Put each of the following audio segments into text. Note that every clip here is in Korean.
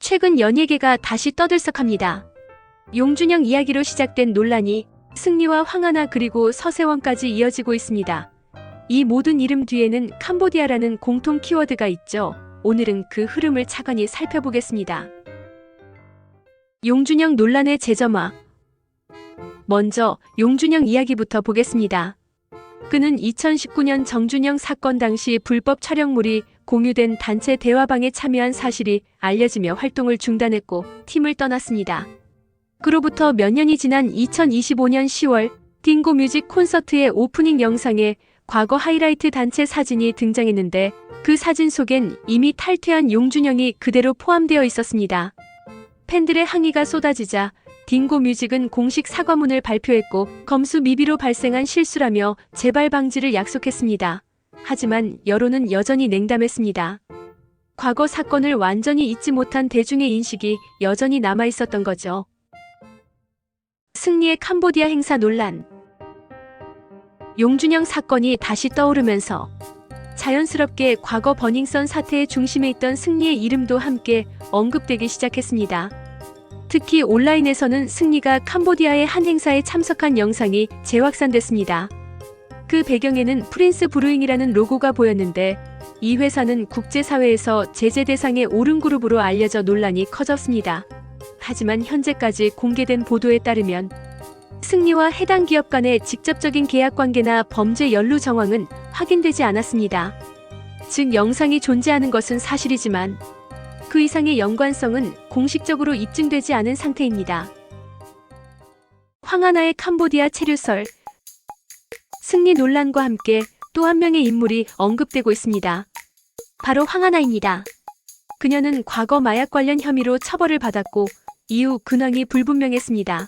최근 연예계가 다시 떠들썩합니다. 용준영 이야기로 시작된 논란이 승리와 황하나 그리고 서세원까지 이어지고 있습니다. 이 모든 이름 뒤에는 캄보디아라는 공통 키워드가 있죠. 오늘은 그 흐름을 차근히 살펴보겠습니다. 용준영 논란의 재점화. 먼저 용준영 이야기부터 보겠습니다. 그는 2019년 정준영 사건 당시 불법 촬영물이 공유된 단체 대화방에 참여한 사실이 알려지며 활동을 중단했고 팀을 떠났습니다. 그로부터 몇 년이 지난 2025년 10월 딩고 뮤직 콘서트의 오프닝 영상에 과거 하이라이트 단체 사진이 등장했는데 그 사진 속엔 이미 탈퇴한 용준영이 그대로 포함되어 있었습니다. 팬들의 항의가 쏟아지자 딩고 뮤직은 공식 사과문을 발표했고 검수 미비로 발생한 실수라며 재발 방지를 약속했습니다. 하지만 여론은 여전히 냉담했습니다. 과거 사건을 완전히 잊지 못한 대중의 인식이 여전히 남아 있었던 거죠. 승리의 캄보디아 행사 논란. 용준영 사건이 다시 떠오르면서 자연스럽게 과거 버닝썬 사태의 중심에 있던 승리의 이름도 함께 언급되기 시작했습니다. 특히 온라인에서는 승리가 캄보디아의 한 행사에 참석한 영상이 재확산됐습니다. 그 배경에는 프린스 브루잉이라는 로고가 보였는데 이 회사는 국제사회에서 제재 대상에 오른 그룹으로 알려져 논란이 커졌습니다. 하지만 현재까지 공개된 보도에 따르면 승리와 해당 기업 간의 직접적인 계약 관계나 범죄 연루 정황은 확인되지 않았습니다. 즉 영상이 존재하는 것은 사실이지만 그 이상의 연관성은 공식적으로 입증되지 않은 상태입니다. 황하나의 캄보디아 체류설. 승리 논란과 함께 또 한 명의 인물이 언급되고 있습니다. 바로 황하나입니다. 그녀는 과거 마약 관련 혐의로 처벌을 받았고 이후 근황이 불분명했습니다.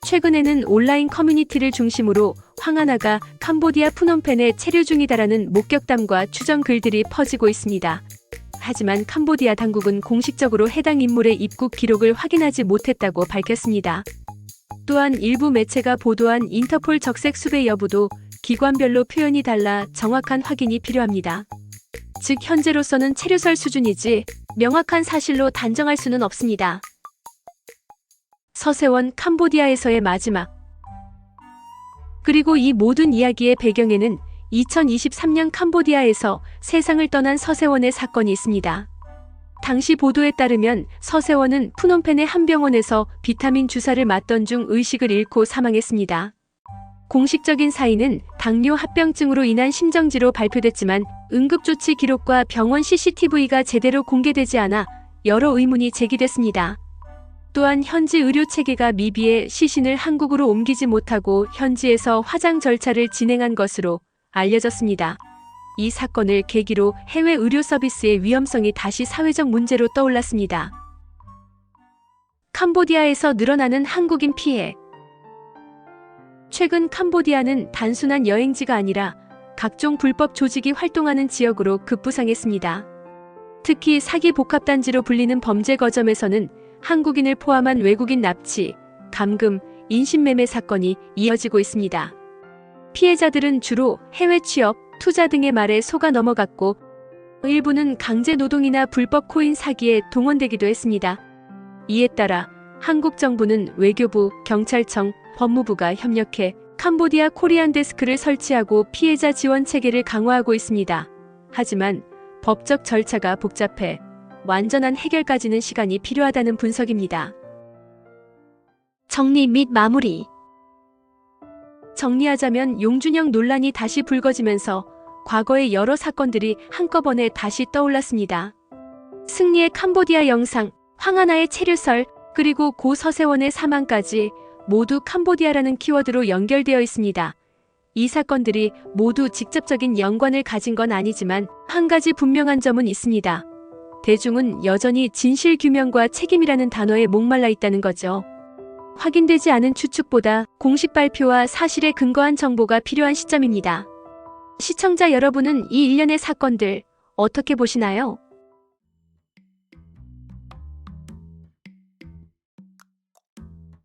최근에는 온라인 커뮤니티를 중심으로 황하나가 캄보디아 푸놈펜에 체류 중이다라는 목격담과 추정 글들이 퍼지고 있습니다. 하지만 캄보디아 당국은 공식적으로 해당 인물의 입국 기록을 확인하지 못했다고 밝혔습니다. 또한 일부 매체가 보도한 인터폴 적색 수배 여부도 기관별로 표현이 달라 정확한 확인이 필요합니다. 즉 현재로서는 체류설 수준이지 명확한 사실로 단정할 수는 없습니다. 서세원 캄보디아에서의 마지막. 그리고 이 모든 이야기의 배경에는 2023년 캄보디아에서 세상을 떠난 서세원의 사건이 있습니다. 당시 보도에 따르면 서세원은 푸놈펜의 한 병원에서 비타민 주사를 맞던 중 의식을 잃고 사망했습니다. 공식적인 사인은 당뇨 합병증으로 인한 심정지로 발표됐지만 응급조치 기록과 병원 CCTV가 제대로 공개되지 않아 여러 의문이 제기됐습니다. 또한 현지 의료 체계가 미비해 시신을 한국으로 옮기지 못하고 현지에서 화장 절차를 진행한 것으로 알려졌습니다. 이 사건을 계기로 해외 의료 서비스의 위험성이 다시 사회적 문제로 떠올랐습니다. 캄보디아에서 늘어나는 한국인 피해. 최근 캄보디아는 단순한 여행지가 아니라 각종 불법 조직이 활동하는 지역으로 급부상했습니다. 특히 사기 복합단지로 불리는 범죄 거점에서는 한국인을 포함한 외국인 납치, 감금, 인신매매 사건이 이어지고 있습니다. 피해자들은 주로 해외 취업, 투자 등의 말에 속아 넘어갔고 일부는 강제 노동이나 불법 코인 사기에 동원되기도 했습니다. 이에 따라 한국 정부는 외교부, 경찰청, 법무부가 협력해 캄보디아 코리안 데스크를 설치하고 피해자 지원 체계를 강화하고 있습니다. 하지만 법적 절차가 복잡해 완전한 해결까지는 시간이 필요하다는 분석입니다. 정리 및 마무리. 정리하자면 용준영 논란이 다시 불거지면서 과거의 여러 사건들이 한꺼번에 다시 떠올랐습니다. 승리의 캄보디아 영상, 황하나의 체류설, 그리고 고 서세원의 사망까지 모두 캄보디아라는 키워드로 연결되어 있습니다. 이 사건들이 모두 직접적인 연관을 가진 건 아니지만 한 가지 분명한 점은 있습니다. 대중은 여전히 진실 규명과 책임이라는 단어에 목말라 있다는 거죠. 확인되지 않은 추측보다 공식 발표와 사실에 근거한 정보가 필요한 시점입니다. 시청자 여러분은 이 일련의 사건들 어떻게 보시나요?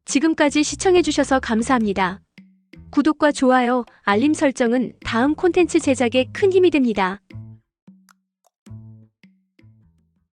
지금까지 시청해주셔서 감사합니다. 구독과 좋아요, 알림 설정은 다음 콘텐츠 제작에 큰 힘이 됩니다.